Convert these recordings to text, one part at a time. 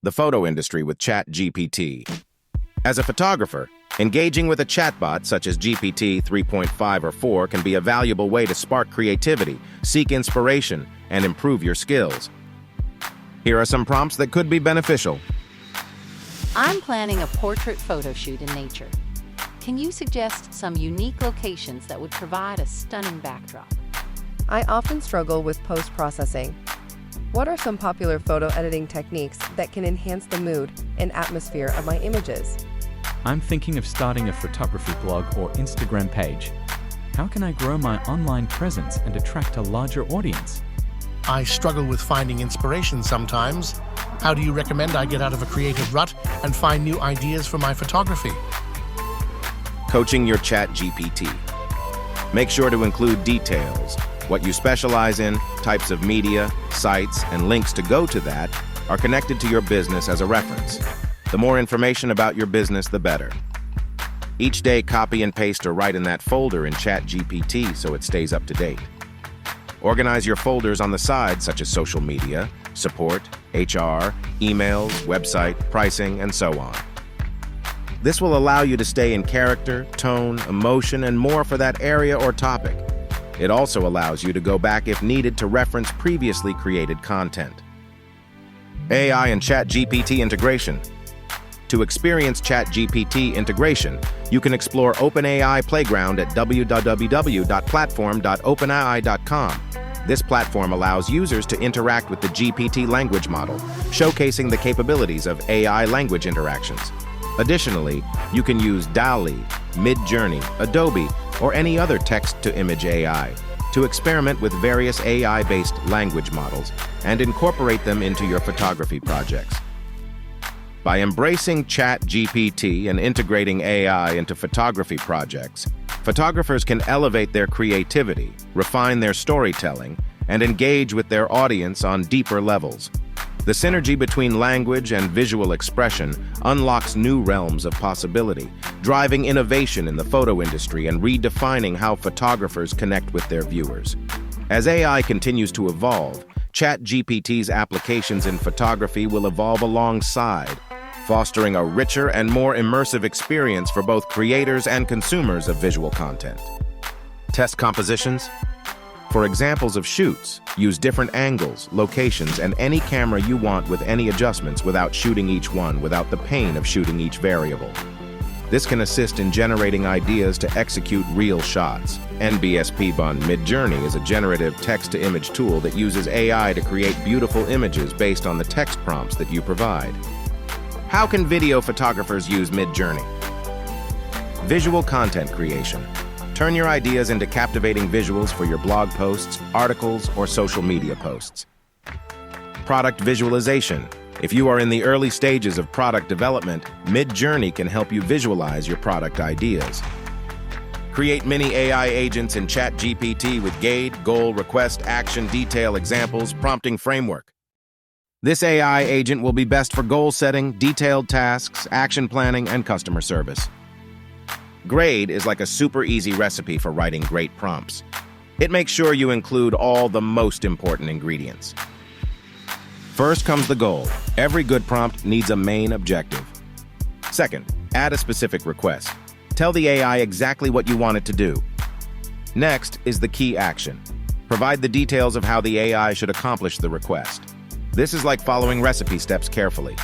the photo industry with ChatGPT. As a photographer, engaging with a chatbot such as GPT 3.5 or 4 can be a valuable way to spark creativity, seek inspiration, and improve your skills. Here are some prompts that could be beneficial. I'm planning a portrait photo shoot in nature. Can you suggest some unique locations that would provide a stunning backdrop? I often struggle with post-processing. What are some popular photo editing techniques that can enhance the mood and atmosphere of my images? I'm thinking of starting a photography blog or Instagram page. How can I grow my online presence and attract a larger audience? I struggle with finding inspiration sometimes. How do you recommend I get out of a creative rut and find new ideas for my photography? Coaching your ChatGPT. Make sure to include details. What you specialize in, types of media, sites, and links to go to that are connected to your business as a reference. The more information about your business, the better. Each day, copy and paste or write in that folder in ChatGPT so it stays up to date. Organize your folders on the side, such as social media, support, HR, emails, website, pricing, and so on. This will allow you to stay in character, tone, emotion, and more for that area or topic. It also allows you to go back if needed to reference previously created content. AI and ChatGPT integration. To experience ChatGPT integration, you can explore OpenAI Playground at www.platform.openai.com. This platform allows users to interact with the GPT language model, showcasing the capabilities of AI language interactions. Additionally, you can use DALL-E, Midjourney, Adobe, or any other text-to-image AI to experiment with various AI-based language models and incorporate them into your photography projects. By embracing ChatGPT and integrating AI into photography projects, photographers can elevate their creativity, refine their storytelling, and engage with their audience on deeper levels. The synergy between language and visual expression unlocks new realms of possibility, driving innovation in the photo industry and redefining how photographers connect with their viewers. As AI continues to evolve, ChatGPT's applications in photography will evolve alongside, fostering a richer and more immersive experience for both creators and consumers of visual content. Test compositions. For examples of shoots, use different angles, locations, and any camera you want with any adjustments without shooting each one without the pain of shooting each variable. This can assist in generating ideas to execute real shots. NBSP-Bun Midjourney is a generative text-to-image tool that uses AI to create beautiful images based on the text prompts that you provide. How can video photographers use Midjourney? Visual content creation. Turn your ideas into captivating visuals for your blog posts, articles, or social media posts. Product visualization. If you are in the early stages of product development, Midjourney can help you visualize your product ideas. Create mini AI agents in ChatGPT with GAID, goal, request, action, detail, examples, prompting framework. This AI agent will be best for goal setting, detailed tasks, action planning, and customer service. Grade is like a super easy recipe for writing great prompts. It makes sure you include all the most important ingredients. First comes the goal. Every good prompt needs a main objective. Second, add a specific request. Tell the AI exactly what you want it to do. Next is the key action. Provide the details of how the AI should accomplish the request. This is like following recipe steps carefully.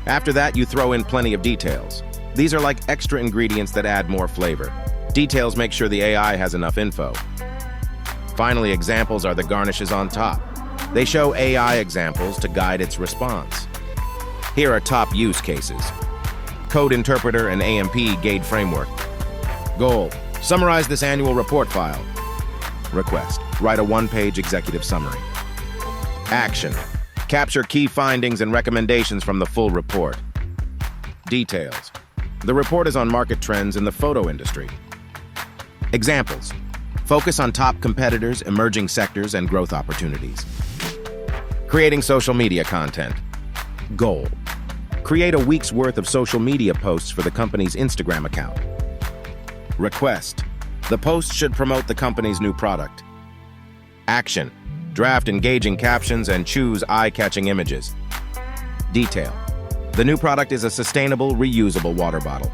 After that, you throw in plenty of details. These are like extra ingredients that add more flavor. Details make sure the AI has enough info. Finally, examples are the garnishes on top. They show AI examples to guide its response. Here are top use cases. Code Interpreter and AMP GAID Framework. Goal: summarize this annual report file. Request: write a one-page executive summary. Action: capture key findings and recommendations from the full report. Details: the report is on market trends in the photo industry. Examples: focus on top competitors, emerging sectors, and growth opportunities. Creating social media content. Goal: create a week's worth of social media posts for the company's Instagram account. Request: the post should promote the company's new product. Action: draft engaging captions and choose eye-catching images. Detail. The new product is a sustainable, reusable water bottle.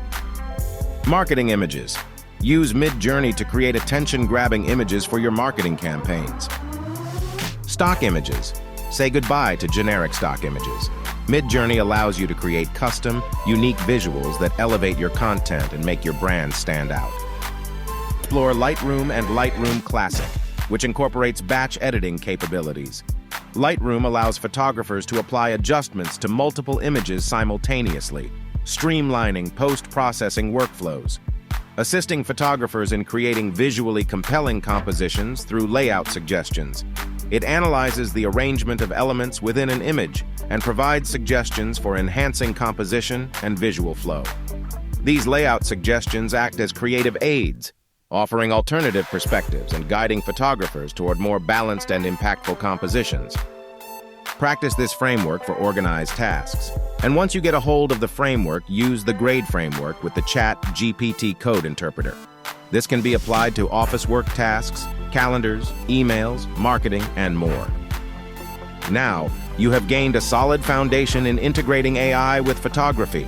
Marketing images. Use Mid-Journey to create attention-grabbing images for your marketing campaigns. Stock images. Say goodbye to generic stock images. Mid-Journey allows you to create custom, unique visuals that elevate your content and make your brand stand out. Explore Lightroom and Lightroom Classic, which incorporates batch editing capabilities. Lightroom allows photographers to apply adjustments to multiple images simultaneously, streamlining post-processing workflows, assisting photographers in creating visually compelling compositions through layout suggestions. It analyzes the arrangement of elements within an image and provides suggestions for enhancing composition and visual flow. These layout suggestions act as creative aids, offering alternative perspectives and guiding photographers toward more balanced and impactful compositions. Practice this framework for organized tasks. And once you get a hold of the framework, use the grade framework with the GPT code interpreter. This can be applied to office work tasks, calendars, emails, marketing, and more. Now, you have gained a solid foundation in integrating AI with photography.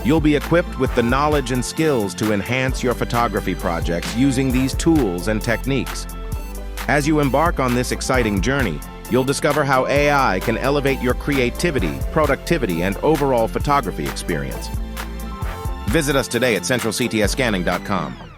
You'll be equipped with the knowledge and skills to enhance your photography projects using these tools and techniques. As you embark on this exciting journey, you'll discover how AI can elevate your creativity, productivity, and overall photography experience. Visit us today at centralctsscanning.com.